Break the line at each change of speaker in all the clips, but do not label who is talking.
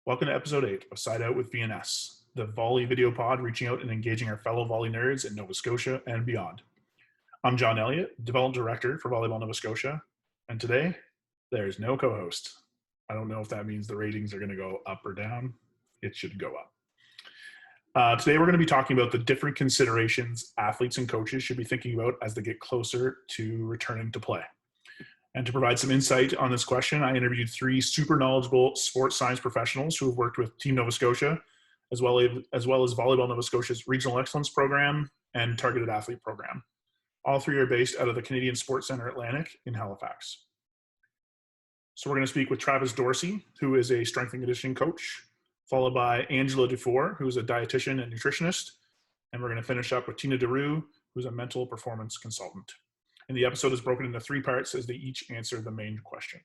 Welcome to episode 8 of SIDEOUT with VNS, the volley video pod reaching out and engaging our fellow volley nerds in Nova Scotia and beyond. I'm John Elliott, Development Director for Volleyball Nova Scotia, and today there's no co-host. I don't know if that means the ratings are going to go up or down. It should go up. Today we're going to be talking about the different considerations athletes and coaches should be thinking about as they get closer to returning to play. And to provide some insight on this question, I interviewed 3 super knowledgeable sports science professionals who have worked with Team Nova Scotia, as well as Volleyball Nova Scotia's Regional Excellence Program and Targeted Athlete Program. All 3 are based out of the Canadian Sports Centre Atlantic in Halifax. So we're going to speak with Travis Dorsey, who is a strength and conditioning coach, followed by Angela Dufour, who's a dietitian and nutritionist, and we're going to finish up with Tina DeRue, who's a mental performance consultant. And the episode is broken into 3 parts as they each answer the main question.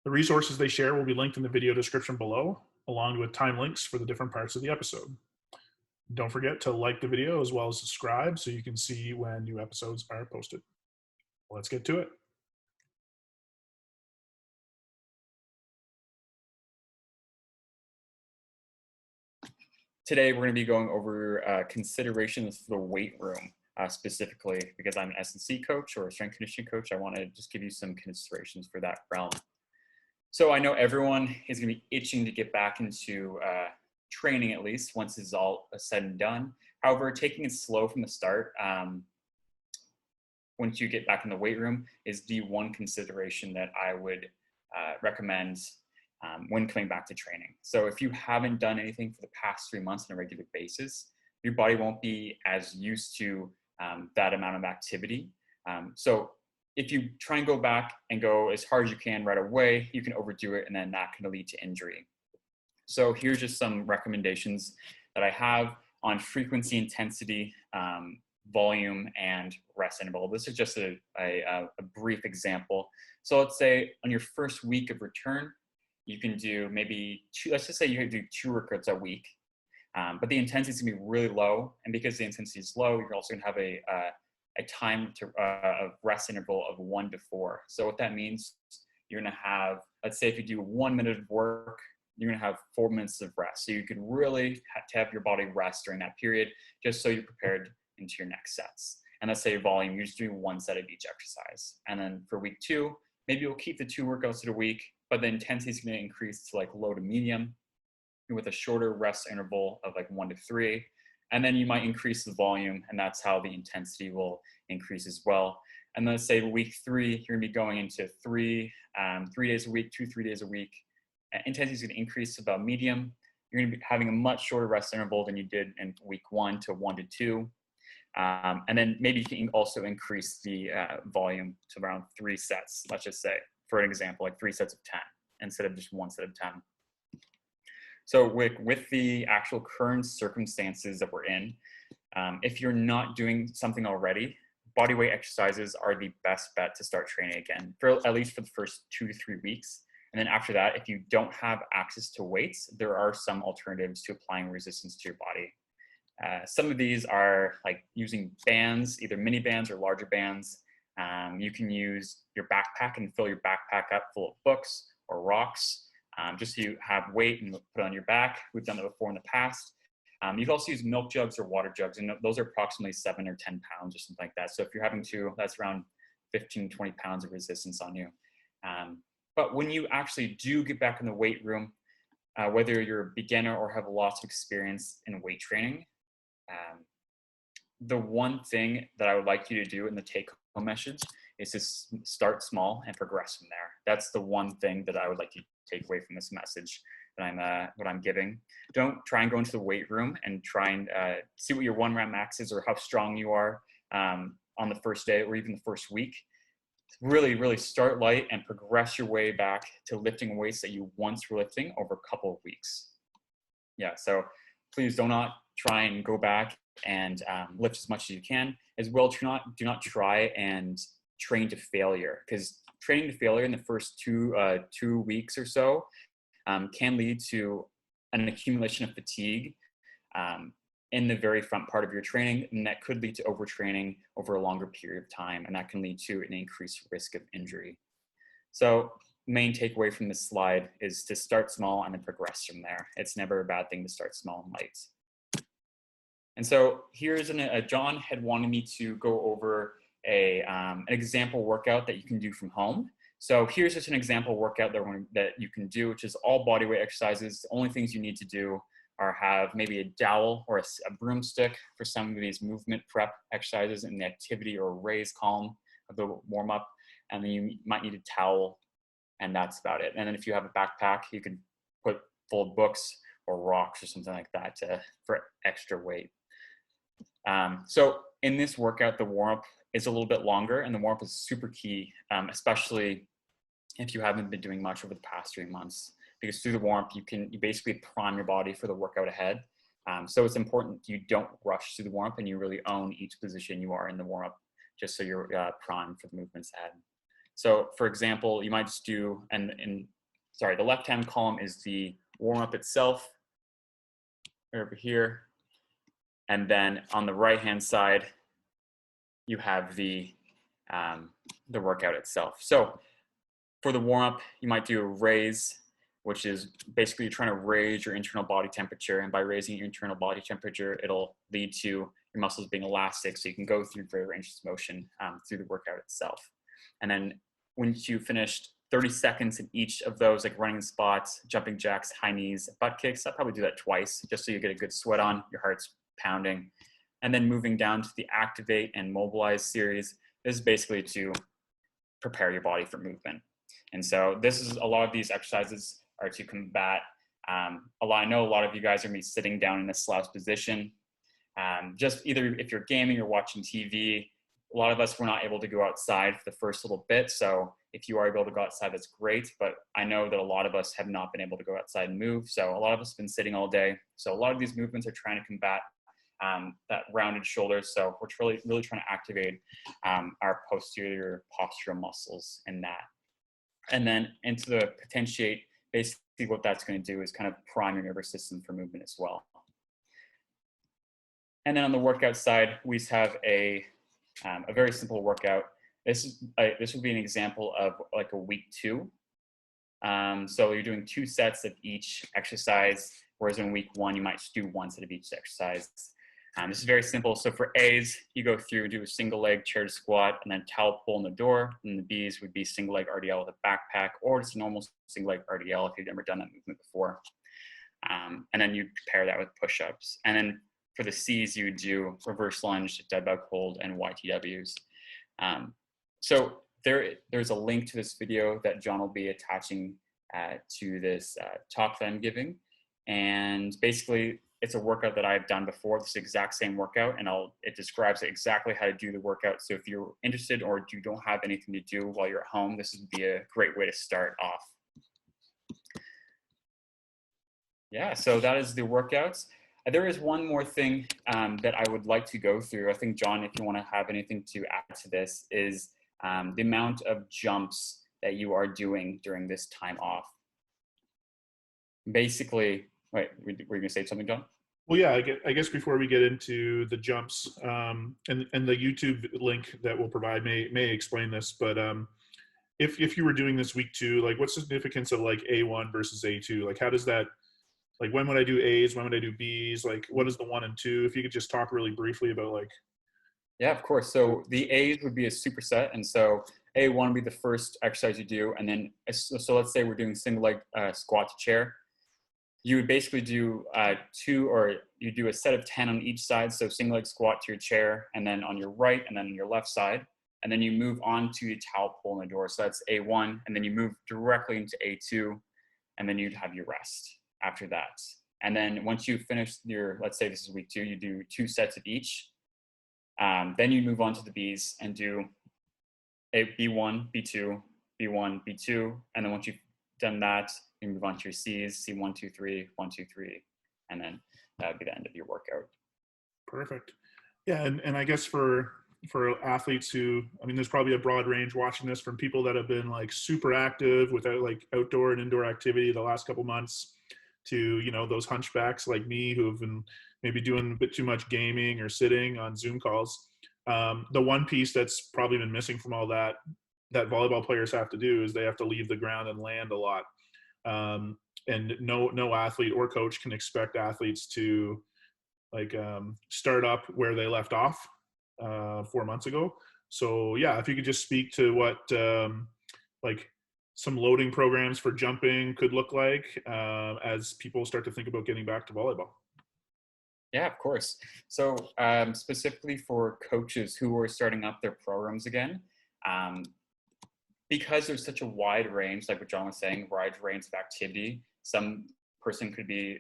The resources they share will be linked in the video description below, along with time links for the different parts of the episode. Don't forget to like the video as well as subscribe so you can see when new episodes are posted. Let's get to it.
Today, we're going to be going over considerations for the weight room. Specifically, because I'm an S&C coach or a strength conditioning coach, I want to just give you some considerations for that realm. So I know everyone is going to be itching to get back into training, at least once it's all said and done. However, taking it slow from the start, once you get back in the weight room, is the one consideration that I would recommend when coming back to training. So if you haven't done anything for the past 3 months on a regular basis, your body won't be as used to that amount of activity. So if you try and go back and go as hard as you can right away, you can overdo it, and then that can lead to injury. So here's just some recommendations that I have on frequency, intensity, volume, and rest interval. This is just a brief example. So let's say on your first week of return, you can do maybe 2, let's just say you can do 2 workouts a week. But the intensity is going to be really low, and because the intensity is low, you're also going to have a time of rest interval of 1 to 4. So what that means, you're going to have, let's say if you do 1 minute of work, you're going to have 4 minutes of rest. So you can really have your body rest during that period, just so you're prepared into your next sets. And let's say volume, you're just doing 1 set of each exercise. And then for week 2, maybe you'll keep the 2 workouts of the week, but the intensity is going to increase to like low to medium, with a shorter rest interval of like 1 to 3. And then you might increase the volume, and that's how the intensity will increase as well. And let's say week 3, you're gonna be going into 3 days a week, 2-3 days a week. Intensity is gonna increase to about medium. You're gonna be having a much shorter rest interval than you did in week 1 to 1 to 2. And then maybe you can also increase the volume to around 3 sets, let's just say, for an example, like 3 sets of 10 instead of just 1 set of 10. So with the actual current circumstances that we're in, if you're not doing something already, bodyweight exercises are the best bet to start training again, at least for the first 2 to 3 weeks. And then after that, if you don't have access to weights, there are some alternatives to applying resistance to your body. Some of these are like using bands, either mini bands or larger bands. You can use your backpack and fill your backpack up full of books or rocks. Just so you have weight and put it on your back. We've done that before in the past. You can also use milk jugs or water jugs, and those are approximately 7 or 10 pounds or something like that. So if you're having 2, that's around 15, 20 pounds of resistance on you. But when you actually do get back in the weight room, whether you're a beginner or have lots of experience in weight training, the one thing that I would like you to do in the take-home message is to start small and progress from there. That's the one thing that I would like you to take away from this message that what I'm giving. Don't try and go into the weight room and try and see what your 1 rep max is or how strong you are on the first day or even the first week. Really, really start light and progress your way back to lifting weights that you once were lifting over a couple of weeks. Yeah, so please do not try and go back and lift as much as you can. As well, do not try and train to failure, because training to failure in the first 2 weeks or so can lead to an accumulation of fatigue in the very front part of your training, and that could lead to overtraining over a longer period of time, and that can lead to an increased risk of injury. So main takeaway from this slide is to start small and then progress from there. It's never a bad thing to start small and light. And so here's John had wanted me to go over an example workout that you can do from home. So here's just an example workout that you can do, which is all bodyweight exercises. The only things you need to do are have maybe a dowel or a broomstick for some of these movement prep exercises in the activity or raise column of the warm up. And then you might need a towel, and that's about it. And then if you have a backpack, you can put full of books or rocks or something like that for extra weight. So in this workout, the warm-up is a little bit longer, and the warm-up is super key, especially if you haven't been doing much over the past 3 months, because through the warm-up, you basically prime your body for the workout ahead. So it's important you don't rush through the warm-up and you really own each position you are in the warm-up, just so you're primed for the movements ahead. So for example, you might just do, the left-hand column is the warm-up itself, over here. And then on the right-hand side, you have the workout itself. So for the warm-up, you might do a raise, which is basically trying to raise your internal body temperature. And by raising your internal body temperature, it'll lead to your muscles being elastic, so you can go through greater ranges of motion through the workout itself. And then once you finished 30 seconds in each of those, like running spots, jumping jacks, high knees, butt kicks, I'll probably do that twice, just so you get a good sweat on, your heart's pounding. And then moving down to the activate and mobilize series, this is basically to prepare your body for movement. And so a lot of these exercises are to combat, I know a lot of you guys are going to be sitting down in a slouch position. Just either if you're gaming or watching TV, a lot of us were not able to go outside for the first little bit. So if you are able to go outside, that's great. But I know that a lot of us have not been able to go outside and move. So a lot of us have been sitting all day. So a lot of these movements are trying to combat that rounded shoulders. So we're really trying to activate our posterior postural muscles in that. And then into the potentiate, basically what that's going to do is kind of prime your nervous system for movement as well. And then on the workout side, we have a very simple workout. This would be an example of like a week 2. So you're doing 2 sets of each exercise, whereas in week 1, you might just do 1 set of each exercise. This is very simple. So for A's, you go through, do a single leg chair to squat, and then towel pull in the door. And the B's would be single leg RDL with a backpack, or just a normal single leg RDL if you've never done that movement before. And then you pair that with push-ups. And then for the C's, you do reverse lunge, dead bug hold, and YTWs. So there's a link to this video that John will be attaching to this talk that I'm giving. And basically, it's a workout that I've done before. This exact same workout, and it describes exactly how to do the workout. So if you're interested or you don't have anything to do while you're at home, this would be a great way to start off. Yeah, so that is the workouts. There is one more thing that I would like to go through. I think, John, if you want to have anything to add to this, is the amount of jumps that you are doing during this time off. Basically, wait, were you going to say something, John?
Well, yeah, I guess before we get into the jumps, and the YouTube link that we'll provide may explain this, but if you were doing this week 2, like what's the significance of like A1 versus A2? Like how does that, like when would I do A's, when would I do B's? Like what is the 1 and 2? If you could just talk really briefly about like.
Yeah, of course. So the A's would be a superset. And so A1 would be the first exercise you do. And then, so let's say we're doing single leg squat to chair. You would basically do 2, or you do a set of 10 on each side. So single leg squat to your chair, and then on your right, and then on your left side. And then you move on to your towel pull in the door. So that's A1. And then you move directly into A2, and then you'd have your rest after that. And then once you finish let's say this is week 2, you do 2 sets of each. Then you move on to the B's and do a B1, B2, B1, B2. And then once you've done that, you move on to your C's, C1, 2, 3, 1, 2, 3. And then that would be the end of your workout.
Perfect. Yeah, and I guess for athletes who, I mean, there's probably a broad range watching this, from people that have been like super active without like outdoor and indoor activity the last couple months, to, you know, those hunchbacks like me who have been maybe doing a bit too much gaming or sitting on Zoom calls. The one piece that's probably been missing from all that that volleyball players have to do is they have to leave the ground and land a lot. And no athlete or coach can expect athletes to start up where they left off 4 months ago. So yeah, if you could just speak to what like some loading programs for jumping could look like as people start to think about getting back to volleyball.
Yeah, of course. So specifically for coaches who are starting up their programs again, because there's such a wide range, like what John was saying, wide range of activity. Some person could be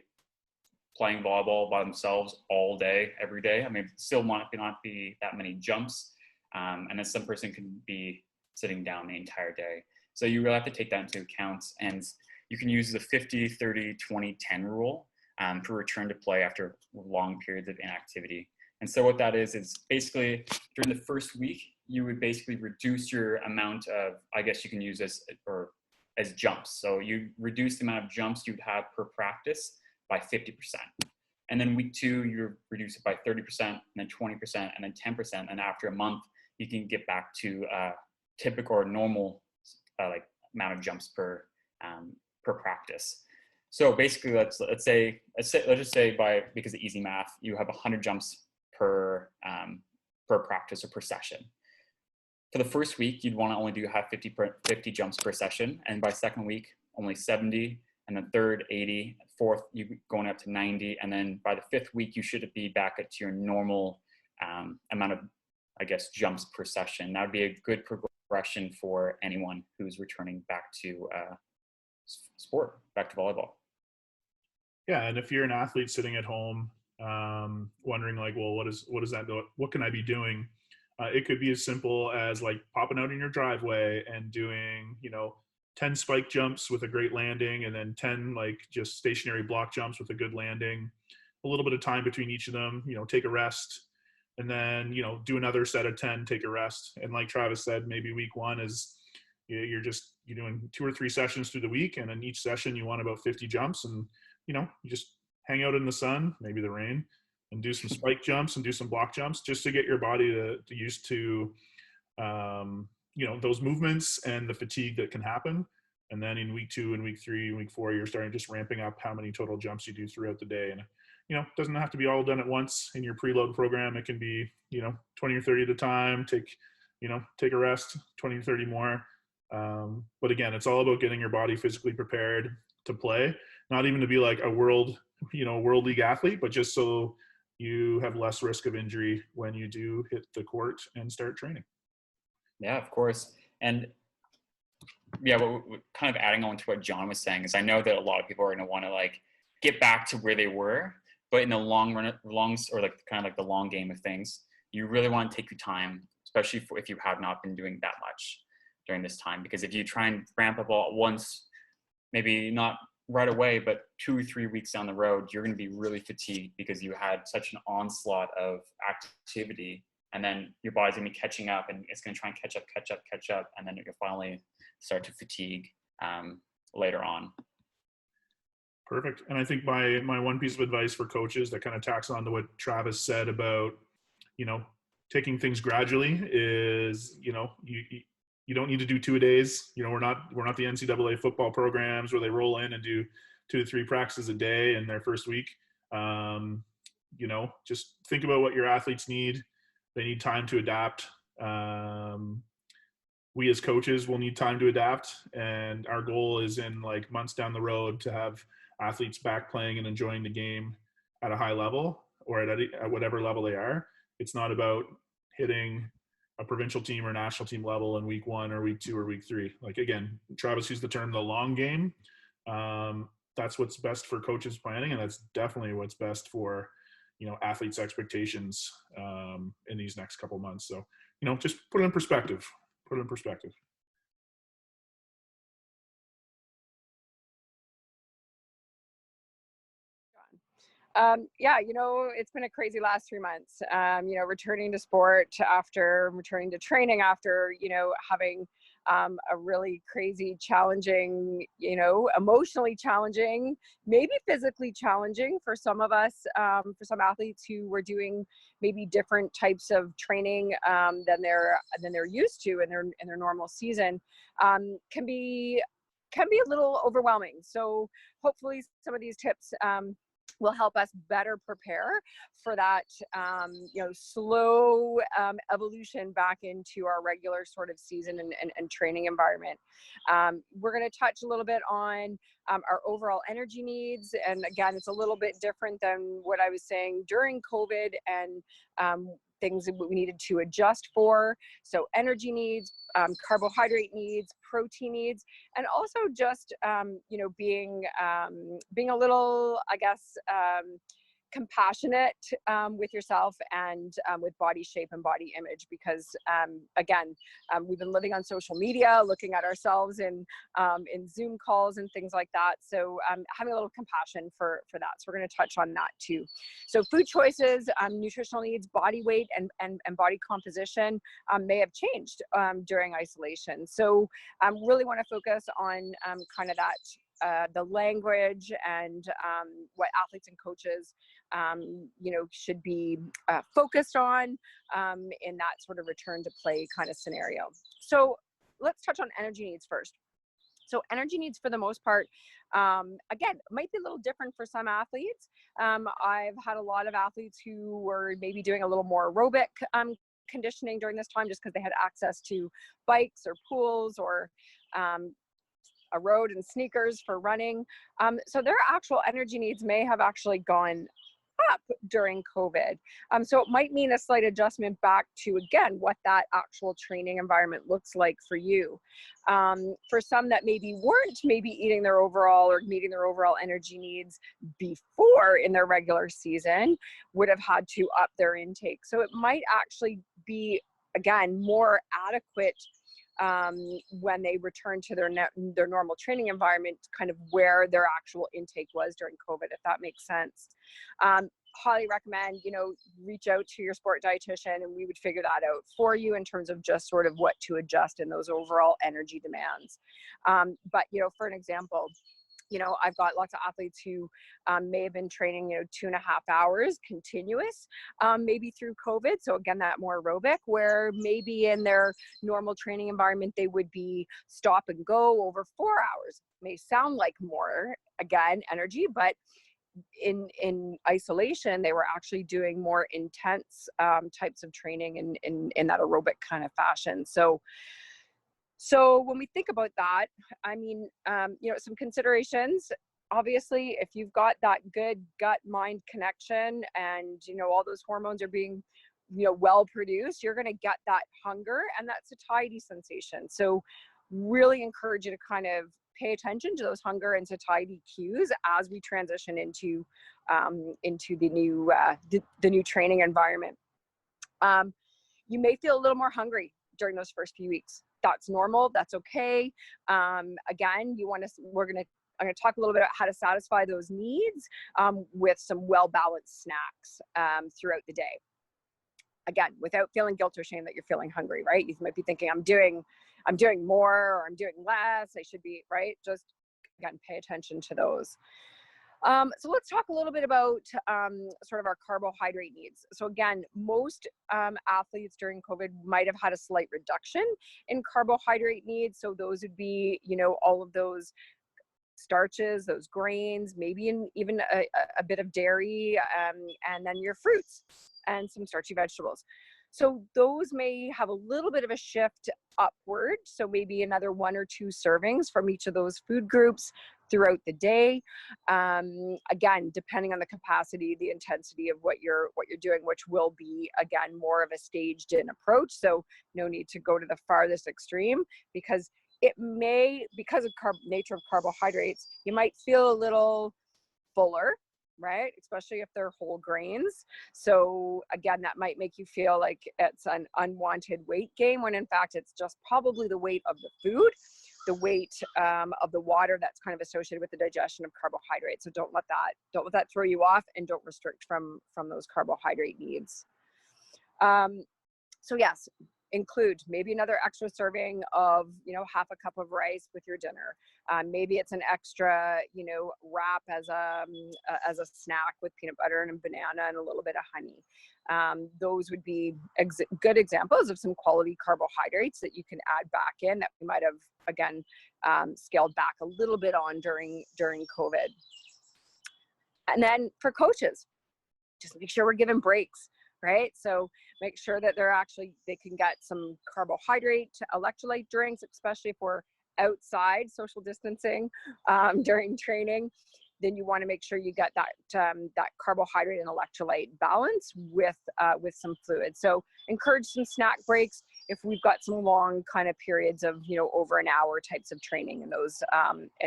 playing volleyball by themselves all day, every day. I mean, still might not be that many jumps. And then some person can be sitting down the entire day. So you really have to take that into account. And you can use the 50, 30, 20, 10 rule for return to play after long periods of inactivity. And so what that is basically during the first week, you would basically reduce your amount of, I guess you can use as jumps. So you reduce the amount of jumps you'd have per practice by 50%. And then week 2, you reduce it by 30%, and then 20%, and then 10%. And after a month, you can get back to typical or normal amount of jumps per practice. So basically, let's just say because of easy math, you have 100 jumps per practice or per session. For the first week, you'd want to only have 50 jumps per session, and by second week, only 70, and then third 80, fourth you going up to 90, and then by the 5th week, you should be back at your normal amount of, I guess, jumps per session. That would be a good progression for anyone who's returning back to sport, back to volleyball.
Yeah, and if you're an athlete sitting at home, wondering like, well, what does that do? What can I be doing? It could be as simple as like popping out in your driveway and doing, 10 spike jumps with a great landing, and then 10 like just stationary block jumps with a good landing, a little bit of time between each of them, take a rest, and then, do another set of 10, take a rest. And like Travis said, maybe week 1 is you're doing 2 or 3 sessions through the week. And in each session you want about 50 jumps, and, you just hang out in the sun, maybe the rain, and do some spike jumps and do some block jumps just to get your body to used to, those movements and the fatigue that can happen. And then in week 2 and week 3 and week 4, you're starting just ramping up how many total jumps you do throughout the day. And, it doesn't have to be all done at once in your preload program. It can be, 20 or 30 at a time, take a rest, 20 or 30 more. But again, it's all about getting your body physically prepared to play, not even to be like a world league athlete, but just so you have less risk of injury when you do hit the court and start training.
Yeah, of course. And yeah, what kind of adding on to what John was saying is I know that a lot of people are going to want to like get back to where they were, but in the long run, the long game of things, you really want to take your time, especially if you have not been doing that much during this time. Because if you try and ramp up all at once, maybe not right away, but 2 or 3 weeks down the road, you're going to be really fatigued because you had such an onslaught of activity, and then your body's going to be catching up, and it's going to try and catch up, and then you'll finally start to fatigue later on.
Perfect. And I think my one piece of advice for coaches that kind of tacks on to what Travis said about, taking things gradually is, you don't need to do 2-a-days. We're not the NCAA football programs where they roll in and do 2 to 3 practices a day in their first week. Just think about what your athletes need. They need time to adapt. We as coaches will need time to adapt. And our goal is in like months down the road to have athletes back playing and enjoying the game at a high level, or at whatever level they are. It's not about hitting a provincial team or national team level in week 1 or week 2 or week 3. Like, again, Travis used the term the long game. That's what's best for coaches planning, and that's definitely what's best for athletes' expectations in these next couple months. So just put it in perspective.
Yeah, it's been a crazy last 3 months, returning to sport after returning to training after, having a really crazy, challenging, you know, emotionally challenging, maybe physically challenging for some of us, for some athletes who were doing maybe different types of training than they're used to in their normal season, can be a little overwhelming. So hopefully some of these tips will help us better prepare for that, you know, slow evolution back into our regular sort of season and training environment. We're going to touch a little bit on our overall energy needs. And again, it's a little bit different than what I was saying during COVID and things that we needed to adjust for. So energy needs, carbohydrate needs, protein needs, and also just, you know, being a little, I guess, compassionate with yourself and with body shape and body image, because again, we've been living on social media, looking at ourselves in Zoom calls and things like that. So having a little compassion for that. So we're going to touch on that too. So food choices, nutritional needs, body weight, and body composition may have changed during isolation. So really want to focus on kind of that, the language and what athletes and coaches, you know, should be focused on in that sort of return to play kind of scenario. So let's touch on energy needs first. So energy needs, for the most part, again, might be a little different for some athletes. I've had a lot of athletes who were maybe doing a little more aerobic conditioning during this time, just because they had access to bikes or pools or a road and sneakers for running. So their actual energy needs may have actually gone up during COVID. So it might mean a slight adjustment back to, again, what that actual training environment looks like for you. For some that maybe weren't maybe eating their overall or meeting their overall energy needs before in their regular season, would have had to up their intake. So it might actually be, again, more adequate when they return to their normal training environment, kind of where their actual intake was during COVID, if that makes sense. Highly recommend, you know, reach out to your sport dietitian and we would figure that out for you in terms of just sort of what to adjust in those overall energy demands. But, you know, for an example, you know, I've got lots of athletes who may have been training, you know, 2.5 hours continuous, maybe through COVID. So again, that more aerobic, where maybe in their normal training environment, they would be stop and go over 4 hours. May sound like more, again, energy, but in isolation, they were actually doing more intense types of training in that aerobic kind of fashion. So when we think about that, I mean, you know, some considerations. Obviously, if you've got that good gut-mind connection and, you know, all those hormones are being, you know, well produced, you're going to get that hunger and that satiety sensation. So really encourage you to kind of pay attention to those hunger and satiety cues as we transition into the new training environment. You may feel a little more hungry during those first few weeks. That's normal. That's okay. Again, I'm going to talk a little bit about how to satisfy those needs with some well-balanced snacks throughout the day. Again, without feeling guilt or shame that you're feeling hungry, right? You might be thinking, I'm doing more or I'm doing less. I should be, right? Just, again, pay attention to those. So let's talk a little bit about sort of our carbohydrate needs. So again, most athletes during COVID might have had a slight reduction in carbohydrate needs. So those would be, you know, all of those starches, those grains, maybe even a bit of dairy, and then your fruits and some starchy vegetables. So those may have a little bit of a shift upward. So maybe another 1 or 2 servings from each of those food groups throughout the day. Again, depending on the capacity, the intensity of what you're doing, which will be, again, more of a staged in approach. So no need to go to the farthest extreme, because it may, because of nature of carbohydrates, you might feel a little fuller, right? Especially if they're whole grains. So again, that might make you feel like it's an unwanted weight gain, when in fact it's just probably the weight of the food, the weight of the water that's kind of associated with the digestion of carbohydrates. So don't let that throw you off, and don't restrict from those carbohydrate needs. So yes, include maybe another extra serving of, half a cup of rice with your dinner. Maybe it's an extra, wrap as a snack with peanut butter and a banana and a little bit of honey. Those would be good examples of some quality carbohydrates that you can add back in that we might have, again, scaled back a little bit on during COVID. And then for coaches, just make sure we're giving breaks, right? So make sure that they can get some carbohydrate, electrolyte drinks, especially if we're outside social distancing during training. Then you want to make sure you get that carbohydrate and electrolyte balance with some fluid. So encourage some snack breaks if we've got some long kind of periods of over an hour types of training in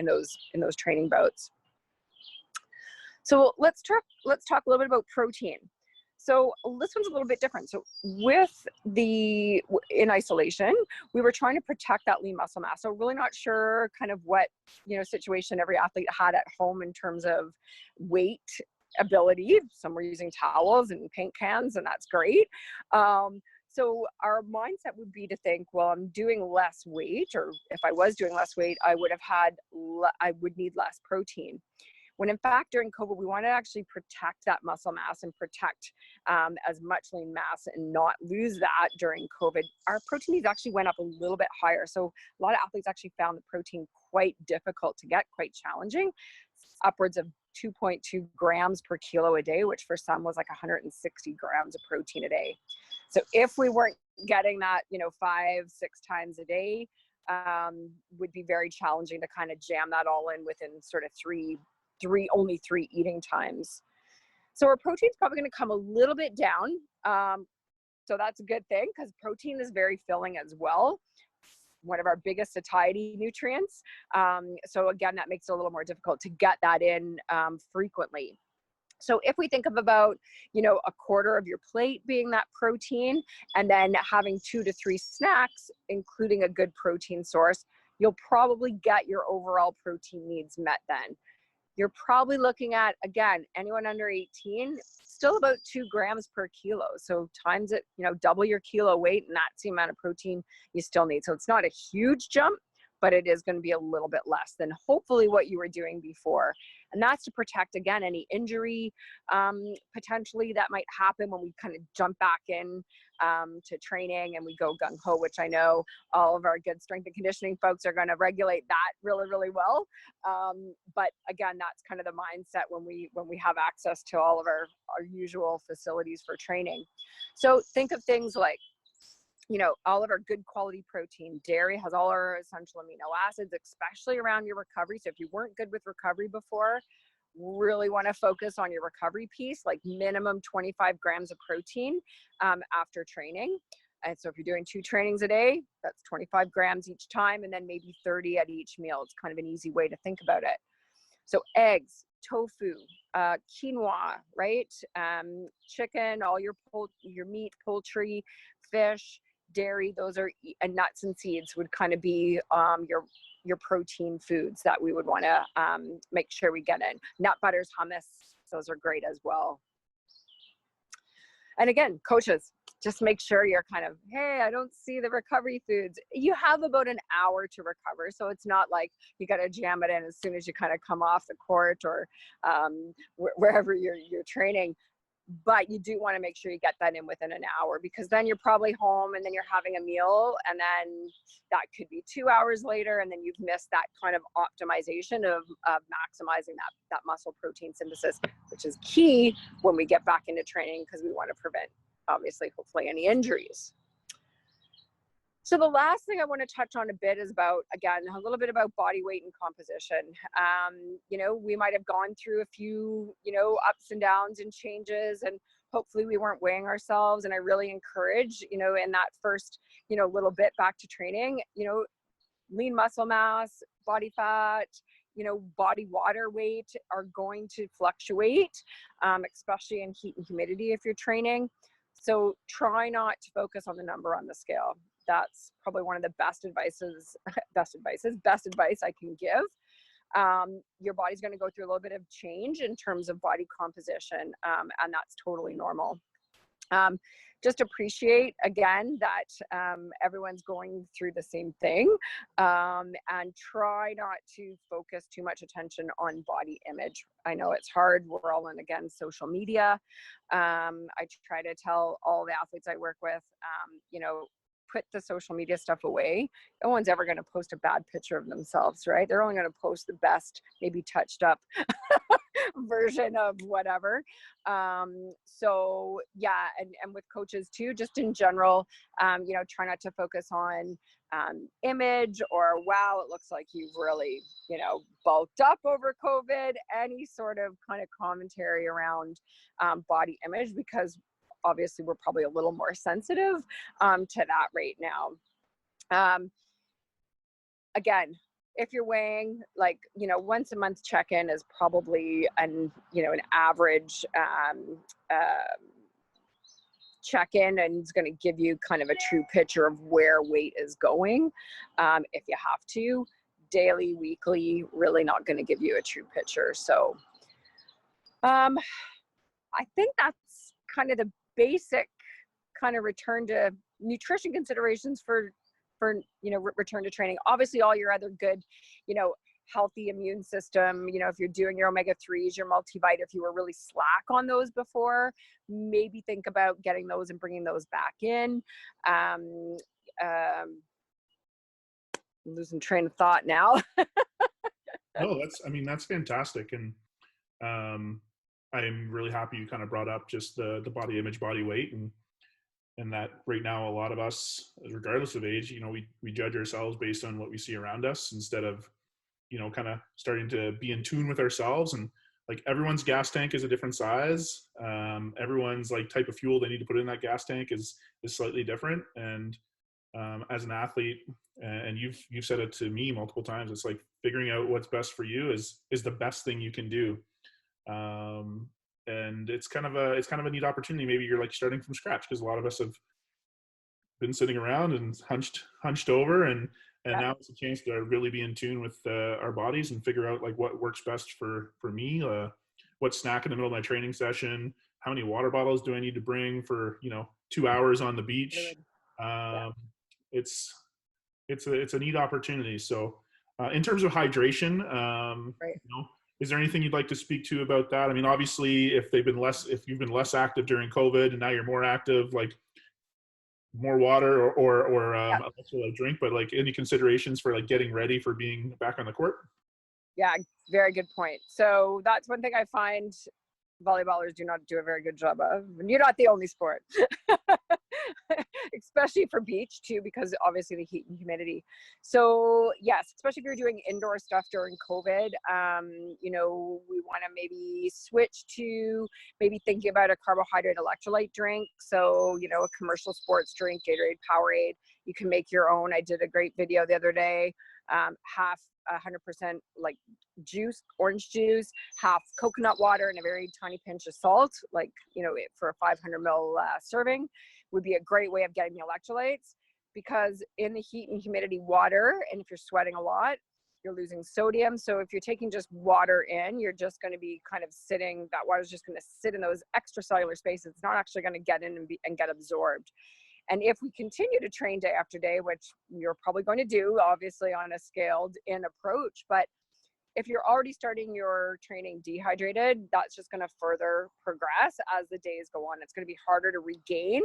those training bouts. So let's talk a little bit about protein. So this one's a little bit different. So in isolation, we were trying to protect that lean muscle mass. So really not sure kind of what, situation every athlete had at home in terms of weight ability. Some were using towels and paint cans, and that's great. So our mindset would be to think, well, I'm doing less weight, or if I was doing less weight, I would need less protein. When in fact, during COVID, we want to actually protect that muscle mass and protect as much lean mass and not lose that during COVID. Our protein needs actually went up a little bit higher. So a lot of athletes actually found the protein quite difficult to get, quite challenging, upwards of 2.2 grams per kilo a day, which for some was like 160 grams of protein a day. So if we weren't getting that, 5-6 times a day, would be very challenging to kind of jam that all in within sort of only three eating times. So our protein's probably going to come a little bit down. So that's a good thing because protein is very filling as well. One of our biggest satiety nutrients. So again, that makes it a little more difficult to get that in frequently. So if we think of about, a quarter of your plate being that protein, and then having 2 to 3 snacks, including a good protein source, you'll probably get your overall protein needs met then. You're probably looking at, again, anyone under 18, still about 2 grams per kilo. So times it, double your kilo weight, and that's the amount of protein you still need. So it's not a huge jump, but it is going to be a little bit less than hopefully what you were doing before. And that's to protect, again, any injury potentially that might happen when we kind of jump back in to training and we go gung-ho, which I know all of our good strength and conditioning folks are going to regulate that really, really well. But again, that's kind of the mindset when we have access to all of our usual facilities for training. So think of things like, all of our good quality protein. Dairy has all our essential amino acids, especially around your recovery. So if you weren't good with recovery before, really want to focus on your recovery piece, like minimum 25 grams of protein after training. And so if you're doing 2 trainings a day, that's 25 grams each time, and then maybe 30 at each meal. It's kind of an easy way to think about it. So eggs, tofu, quinoa, right? Chicken, all your meat, poultry, fish, dairy, those are, and nuts and seeds would kind of be your protein foods that we would want to make sure we get in. Nut butters, hummus, those are great as well. And again, coaches, just make sure you're kind of, hey, I don't see the recovery foods. You have about an hour to recover. So it's not like you got to jam it in as soon as you kind of come off the court or wherever you're training. But you do want to make sure you get that in within an hour, because then you're probably home and then you're having a meal, and then that could be 2 hours later, and then you've missed that kind of optimization of maximizing that muscle protein synthesis, which is key when we get back into training, because we want to prevent, obviously, hopefully, any injuries. So the last thing I want to touch on a bit is about, again, a little bit about body weight and composition. We might have gone through a few, ups and downs and changes, and hopefully we weren't weighing ourselves. And I really encourage, in that first, little bit back to training, lean muscle mass, body fat, body water weight are going to fluctuate, especially in heat and humidity if you're training. So try not to focus on the number on the scale. That's probably one of the best advice I can give. Your body's going to go through a little bit of change in terms of body composition, and that's totally normal. Just appreciate again that everyone's going through the same thing, and try not to focus too much attention on body image. I know it's hard. We're all in, again, social media. I try to tell all the athletes I work with, you know, put the social media stuff away. No one's ever going to post a bad picture of themselves, right? They're only going to post the best, maybe touched up version of whatever. So yeah, and with coaches too, just in general, you know, try not to focus on image or, wow, it looks like you've really, you know, bulked up over COVID, any sort of kind of commentary around body image, because obviously we're probably a little more sensitive to that right now. Again, if you're weighing, like, you know, once a month check-in is probably an average check-in, and it's going to give you kind of a true picture of where weight is going. If you have to, daily, weekly, really not going to give you a true picture. So I think that's kind of the basic kind of return to nutrition considerations for you know, return to training. Obviously all your other good, you know, healthy immune system, you know, if you're doing your omega-3s, your multivit, if you were really slack on those before, maybe think about getting those and bringing those back in. I'm losing train of thought now.
No, that's fantastic. And I'm really happy you kind of brought up just the body image, body weight, and that right now a lot of us, regardless of age, you know, we judge ourselves based on what we see around us, instead of, you know, kind of starting to be in tune with ourselves. And like, everyone's gas tank is a different size. Everyone's like type of fuel they need to put in that gas tank is slightly different. And as an athlete, and you've said it to me multiple times, it's like figuring out what's best for you is the best thing you can do. And it's kind of a neat opportunity. Maybe you're like starting from scratch, because a lot of us have been sitting around and hunched over, and
Yeah.
now it's a chance to really be in tune with our bodies and figure out like what works best for me. What snack in the middle of my training session? How many water bottles do I need to bring for, you know, 2 hours on the beach?
Yeah.
It's a neat opportunity. So in terms of hydration,
Right.
you know, is there anything you'd like to speak to about that? I mean, obviously, if you've been less active during COVID and now you're more active, like more water or
Yeah.
electrolyte drink, but like any considerations for like getting ready for being back on the court?
Yeah, very good point. So that's one thing I find volleyballers do not do a very good job of. And you're not the only sport, especially for beach too, because obviously the heat and humidity. So yes, especially if you're doing indoor stuff during COVID, you know, we want to maybe switch to maybe thinking about a carbohydrate electrolyte drink. So, you know, a commercial sports drink, Gatorade, Powerade, you can make your own. I did a great video the other day, half 100% like juice, orange juice, half coconut water, and a very tiny pinch of salt, like, you know, for a 500 ml serving would be a great way of getting the electrolytes. Because in the heat and humidity, water, and if you're sweating a lot, you're losing sodium. So if you're taking just water in, you're just going to be kind of sitting, that water is just going to sit in those extracellular spaces. It's not actually going to get in and get absorbed. And if we continue to train day after day, which you're probably going to do, obviously on a scaled in approach, but if you're already starting your training dehydrated, that's just going to further progress as the days go on. It's going to be harder to regain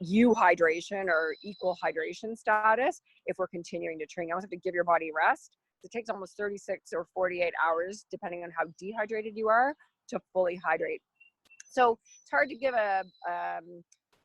hydration or equal hydration status if we're continuing to train. You always have to give your body rest. It takes almost 36 or 48 hours, depending on how dehydrated you are, to fully hydrate. So it's hard to give a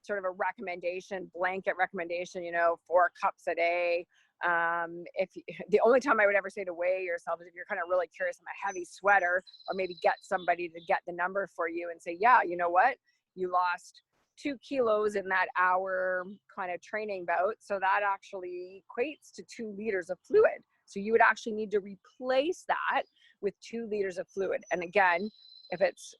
sort of a recommendation, blanket recommendation, you know, 4 cups a day. The only time I would ever say to weigh yourself is if you're kind of really curious, I'm a heavy sweater, or maybe get somebody to get the number for you and say, yeah, you know what, you lost 2 kilos in that hour kind of training bout. So that actually equates to 2 liters of fluid. So you would actually need to replace that with 2 liters of fluid. And again, if it's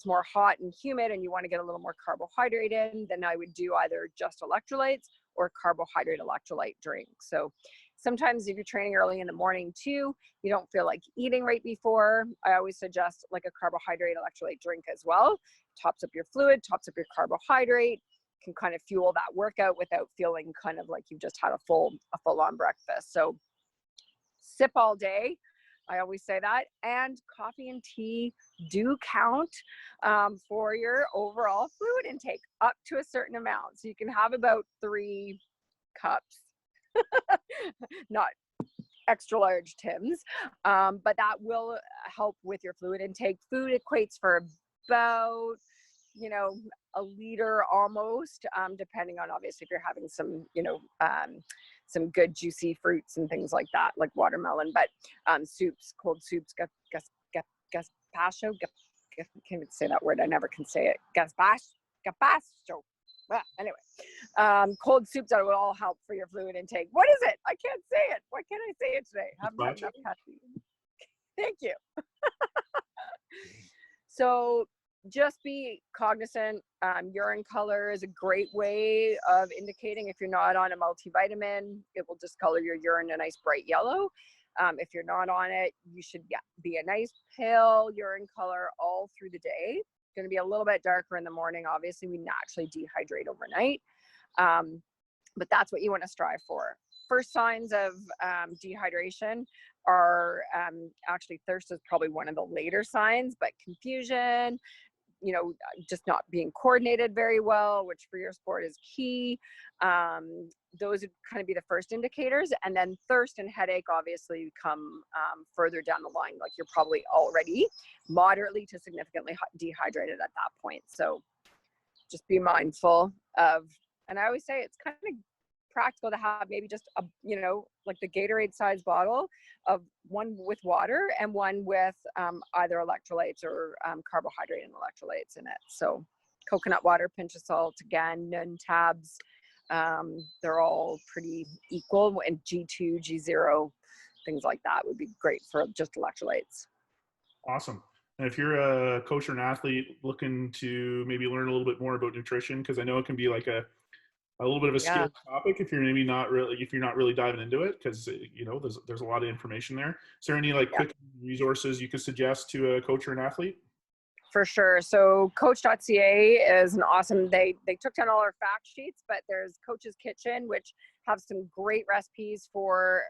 more hot and humid and you want to get a little more carbohydrate in, then I would do either just electrolytes or carbohydrate electrolyte drinks. So Sometimes if you're training early in the morning too, you don't feel like eating right before. I always suggest like a carbohydrate electrolyte drink as well. Tops up your fluid, tops up your carbohydrate, can kind of fuel that workout without feeling kind of like you've just had a full on breakfast. So sip all day. I always say that. And coffee and tea do count for your overall fluid intake up to a certain amount. So you can have about 3 cups, not extra large Tims, but that will help with your fluid intake. Food equates for about, you know, a liter almost, depending on obviously if you're having some, you know, some good juicy fruits and things like that, like watermelon, but soups, cold soups, gazpacho, can't even say that word. I never can say it. Gazpacho. Anyway, cold soups that will all help for your fluid intake. What is it? I can't say it. Why can't I say it today? I haven't had enough caffeine. Thank you. So just be cognizant. Urine color is a great way of indicating if you're not on a multivitamin. It will discolor your urine a nice bright yellow. If you're not on it, you should be a nice pale urine color all through the day. It's going to be a little bit darker in the morning. Obviously, we naturally dehydrate overnight, but that's what you want to strive for. First signs of dehydration are actually thirst is probably one of the later signs, but confusion, you know, just not being coordinated very well, which for your sport is key. Those would kind of be the first indicators. And then thirst and headache obviously come further down the line. Like you're probably already moderately to significantly dehydrated at that point. So just be mindful of, and I always say it's kind of practical to have maybe just a, you know, like the Gatorade size bottle of one with water and one with either electrolytes or carbohydrate and electrolytes in it. So coconut water, pinch of salt, again, none tabs. They're all pretty equal, and G2, G0, things like that would be great for just electrolytes.
Awesome. And if you're a coach or an athlete looking to maybe learn a little bit more about nutrition, because I know it can be like a little bit of a scary topic if you're maybe not really, if you're not really diving into it, because you know there's a lot of information there. Is there any like quick resources you could suggest to a coach or an athlete?
For sure. So coach.ca is an awesome, they took down all our fact sheets, but there's Coach's Kitchen, which have some great recipes for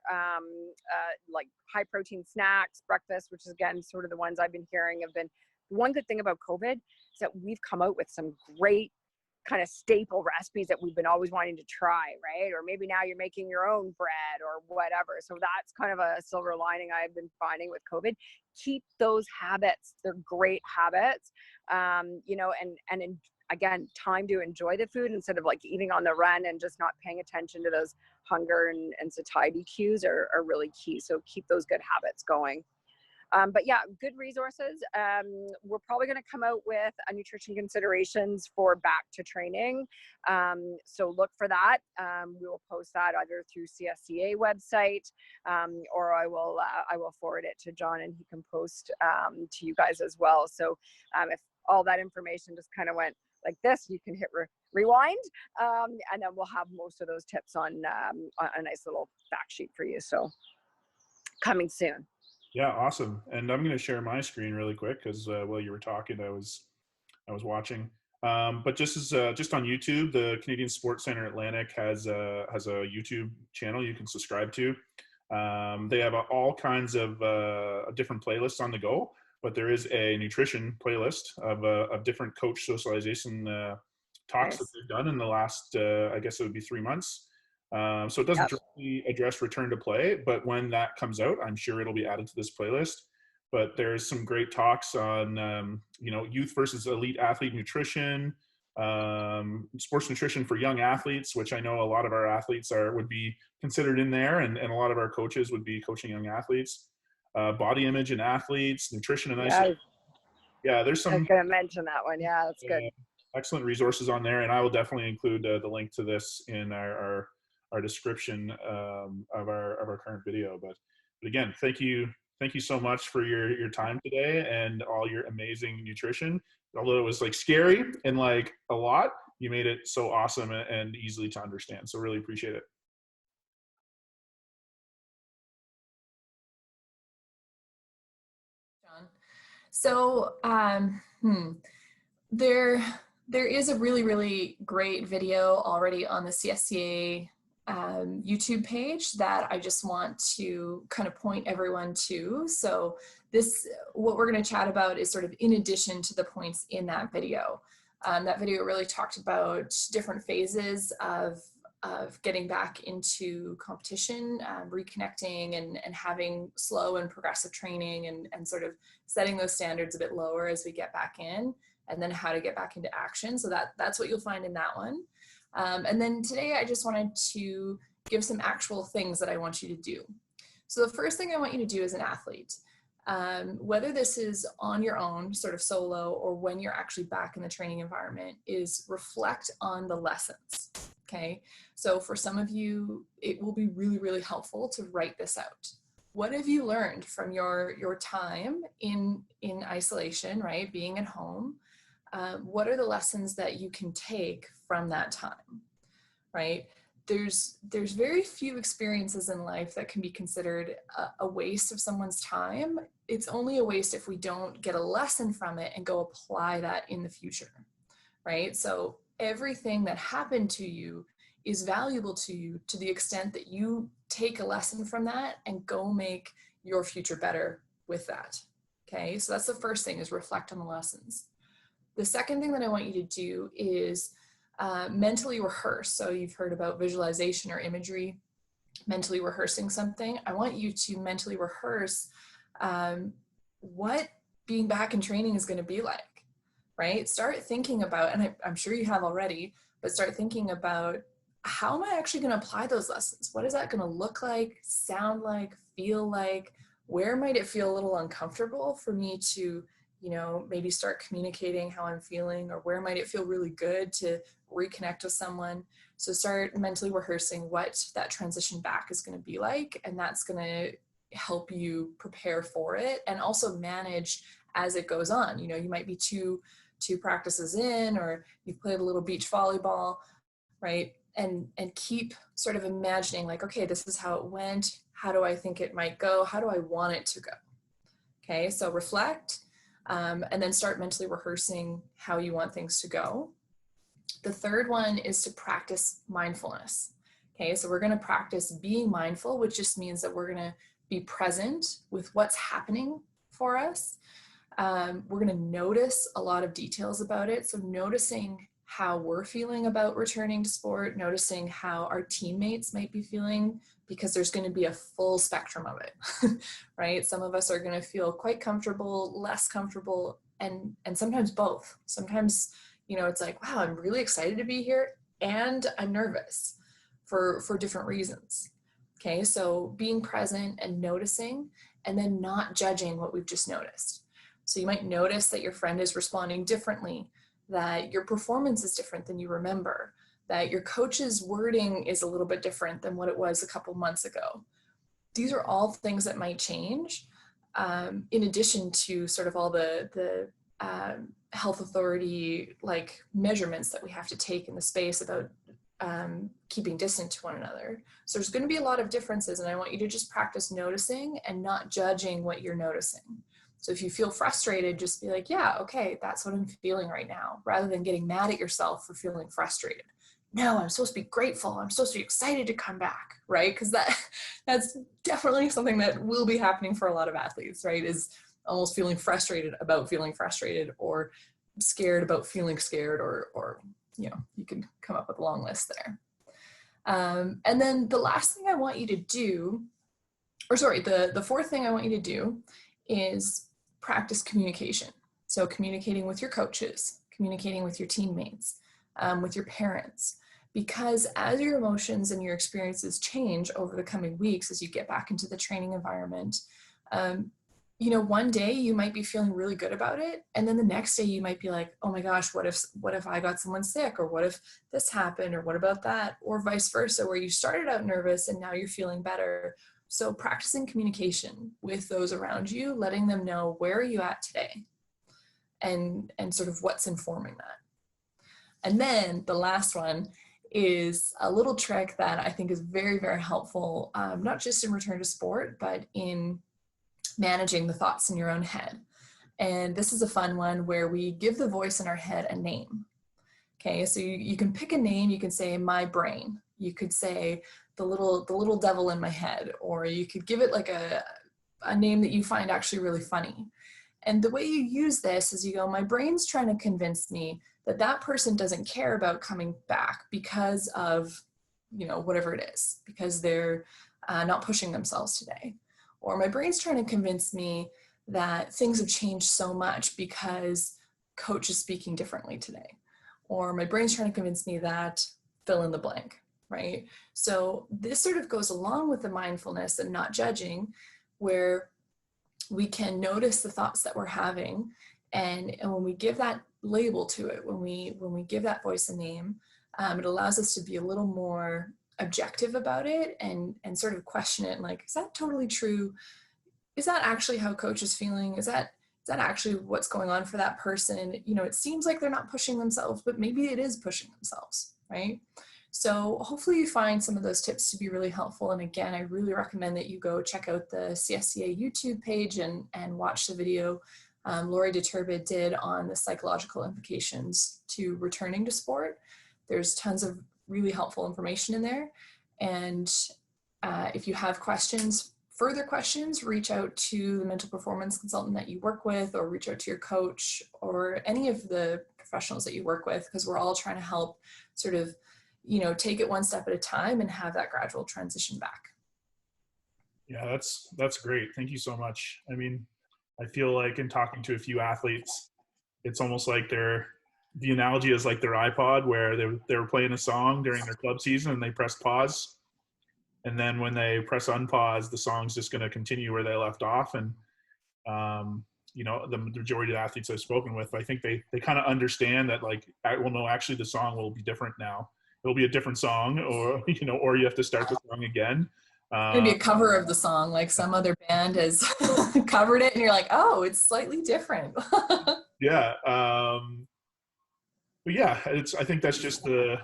like high protein snacks, breakfast, which is again sort of the ones I've been hearing have been. One good thing about COVID is that we've come out with some great kind of staple recipes that we've been always wanting to try, right? Or maybe now you're making your own bread or whatever. So that's kind of a silver lining I've been finding with COVID. Keep those habits. They're great habits, you know, and again, time to enjoy the food instead of like eating on the run and just not paying attention to those hunger and satiety cues are really key. So keep those good habits going. But yeah, good resources. We're probably going to come out with a nutrition considerations for back to training. So look for that. We will post that either through CSCA website, or I will forward it to John and he can post to you guys as well. So if all that information just kind of went like this, you can hit rewind, and then we'll have most of those tips on a nice little fact sheet for you. So coming soon.
Yeah, awesome. And I'm going to share my screen really quick because while you were talking, I was watching. But just as just on YouTube, the Canadian Sports Center Atlantic has a YouTube channel you can subscribe to. They have all kinds of different playlists on the go, but there is a nutrition playlist of different coach socialization talks that they've done in the last, I guess it would be 3 months. So it doesn't directly address return to play, but when that comes out, I'm sure it'll be added to this playlist. But there's some great talks on, you know, youth versus elite athlete nutrition, sports nutrition for young athletes, which I know a lot of our athletes would be considered in there, and a lot of our coaches would be coaching young athletes, body image in athletes, nutrition and isolation. Yeah, there's some.
I was going to mention that one. Yeah, that's good.
Excellent resources on there, and I will definitely include the link to this in our description of our current video. But again, thank you so much for your time today and all your amazing nutrition. Although it was like scary and like a lot, you made it so awesome and easily to understand. So really appreciate it.
So there is a really, really great video already on the CSCA YouTube page that I just want to kind of point everyone to. So what we're going to chat about is sort of in addition to the points in that video. That video really talked about different phases of getting back into competition, reconnecting and having slow and progressive training and sort of setting those standards a bit lower as we get back in, and then how to get back into action. So that's what you'll find in that one. And then today I just wanted to give some actual things that I want you to do. So the first thing I want you to do as an athlete, whether this is on your own, sort of solo, or when you're actually back in the training environment, is reflect on the lessons. Okay, so for some of you, it will be really, really helpful to write this out. What have you learned from your time in isolation, right? Being at home. What are the lessons that you can take from that time, right? There's very few experiences in life that can be considered a waste of someone's time. It's only a waste if we don't get a lesson from it and go apply that in the future, right? So everything that happened to you is valuable to you to the extent that you take a lesson from that and go make your future better with that. Okay, so that's the first thing, is reflect on the lessons. The second thing that I want you to do is mentally rehearse. So you've heard about visualization or imagery, mentally rehearsing something. I want you to mentally rehearse what being back in training is going to be like, right? Start thinking about, and I'm sure you have already, but start thinking about, how am I actually going to apply those lessons? What is that going to look like, sound like, feel like? Where might it feel a little uncomfortable for me to, maybe start communicating how I'm feeling, or where might it feel really good to reconnect with someone? So start mentally rehearsing what that transition back is going to be like, and that's going to help you prepare for it and also manage as it goes on. You might be two practices in, or you've played a little beach volleyball, right? And keep sort of imagining, like, okay, this is how it went. How do I think it might go? How do I want it to go? Okay, so reflect, and then start mentally rehearsing how you want things to go. The third one is to practice mindfulness. Okay, so we're going to practice being mindful, which just means that we're going to be present with what's happening for us. We're going to notice a lot of details about it. So noticing how we're feeling about returning to sport, noticing how our teammates might be feeling, because there's going to be a full spectrum of it, right? Some of us are going to feel quite comfortable, less comfortable, and sometimes both. Sometimes, it's like, wow, I'm really excited to be here, and I'm nervous for different reasons. Okay, so being present and noticing, and then not judging what we've just noticed. So you might notice that your friend is responding differently, that your performance is different than you remember, that your coach's wording is a little bit different than what it was a couple months ago. These are all things that might change, in addition to sort of all the health authority measurements that we have to take in the space about keeping distant to one another. So there's going to be a lot of differences, and I want you to just practice noticing and not judging what you're noticing. So if you feel frustrated, just be like, yeah, okay, that's what I'm feeling right now, rather than getting mad at yourself for feeling frustrated. No, I'm supposed to be grateful. I'm supposed to be excited to come back, right? Because that's definitely something that will be happening for a lot of athletes, right? Is almost feeling frustrated about feeling frustrated, or scared about feeling scared, or you can come up with a long list there. And then the last thing I want you to do, the fourth thing I want you to do is practice communication. So communicating with your coaches, communicating with your teammates, with your parents, because as your emotions and your experiences change over the coming weeks, as you get back into the training environment, one day you might be feeling really good about it, and then the next day you might be like, oh my gosh, what if I got someone sick, or what if this happened, or what about that, or vice versa, where you started out nervous and now you're feeling better. So practicing communication with those around you, letting them know, where are you at today, and sort of what's informing that. And then the last one is a little trick that I think is very, very helpful, not just in return to sport, but in managing the thoughts in your own head. And this is a fun one where we give the voice in our head a name. Okay, so you can pick a name. You can say my brain. You could say the little devil in my head, or you could give it like a name that you find actually really funny. And the way you use this is you go, my brain's trying to convince me that that person doesn't care about coming back because of, you know, whatever it is, because they're not pushing themselves today. Or my brain's trying to convince me that things have changed so much because coach is speaking differently today. Or my brain's trying to convince me that fill in the blank, right? So this sort of goes along with the mindfulness and not judging, where we can notice the thoughts that we're having. And when we give that label to it, when we give that voice a name, it allows us to be a little more objective about it and sort of question it, like, is that totally true? Is that actually how coach is feeling? Is that actually what's going on for that person? You know, it seems like they're not pushing themselves, but maybe it is pushing themselves, right? So hopefully you find some of those tips to be really helpful. And again, I really recommend that you go check out the CSCA YouTube page and watch the video Lori DeTurbid did on the psychological implications to returning to sport. There's tons of really helpful information in there. And if you have further questions, reach out to the mental performance consultant that you work with, or reach out to your coach or any of the professionals that you work with, because we're all trying to help sort of, you know, take it one step at a time and have that gradual transition back.
Yeah, that's great. Thank you so much. I mean, I feel like in talking to a few athletes, it's almost like the analogy is like their iPod, where they were playing a song during their club season and they pressed pause. And then when they press unpause, the song's just going to continue where they left off. And, you know, the majority of the athletes I've spoken with, I think they kind of understand that, like, well, no, actually the song will be different now. It'll be a different song, or, you know, or you have to start the song again.
Maybe a cover of the song, like some other band has covered it and you're like, oh, it's slightly different.
Yeah. But yeah, I think that's just the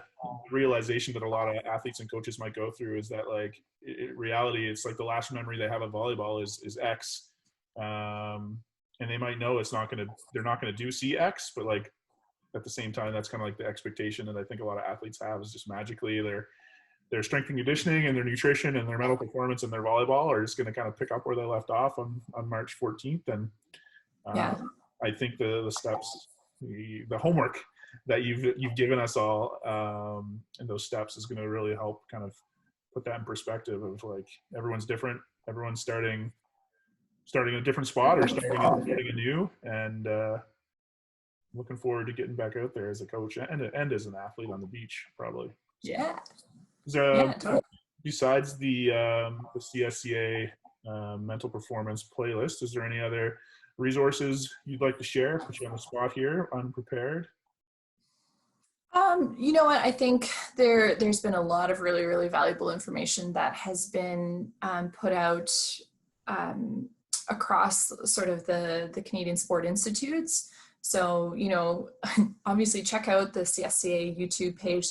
realization that a lot of athletes and coaches might go through, is that, like, in reality, it's like the last memory they have of volleyball is X. And they might know they're not going to see X, but, like, at the same time, that's kind of like the expectation that I think a lot of athletes have, is just magically their strength and conditioning and their nutrition and their mental performance and their volleyball are just going to kind of pick up where they left off on March 14th. And
Yeah.
I think the steps, the homework that you've given us all, and those steps is going to really help kind of put that in perspective of, like, everyone's different. Everyone's starting in a different spot, or starting anew, and looking forward to getting back out there as a coach and as an athlete on the beach, probably.
Yeah.
Is there,
Yeah, totally.
besides the CSCA mental performance playlist, is there any other resources you'd like to share? Put you on the spot here, unprepared.
You know what, I think there's been a lot of really, really valuable information that has been put out across sort of the Canadian Sport Institutes. So, you know, obviously check out the CSCA YouTube page.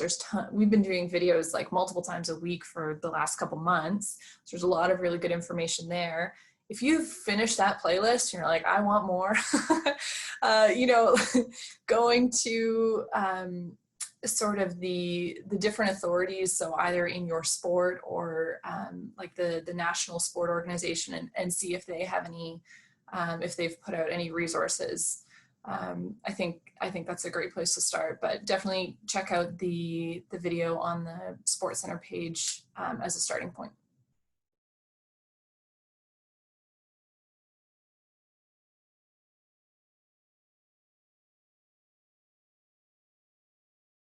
We've been doing videos like multiple times a week for the last couple months. So there's a lot of really good information there. If you've finished that playlist and you're like, I want more, you know, going to sort of the different authorities, so either in your sport or like the National Sport Organization, and see if they have any, if they've put out any resources. I think that's a great place to start, but definitely check out the video on the Sports Center page as a starting point.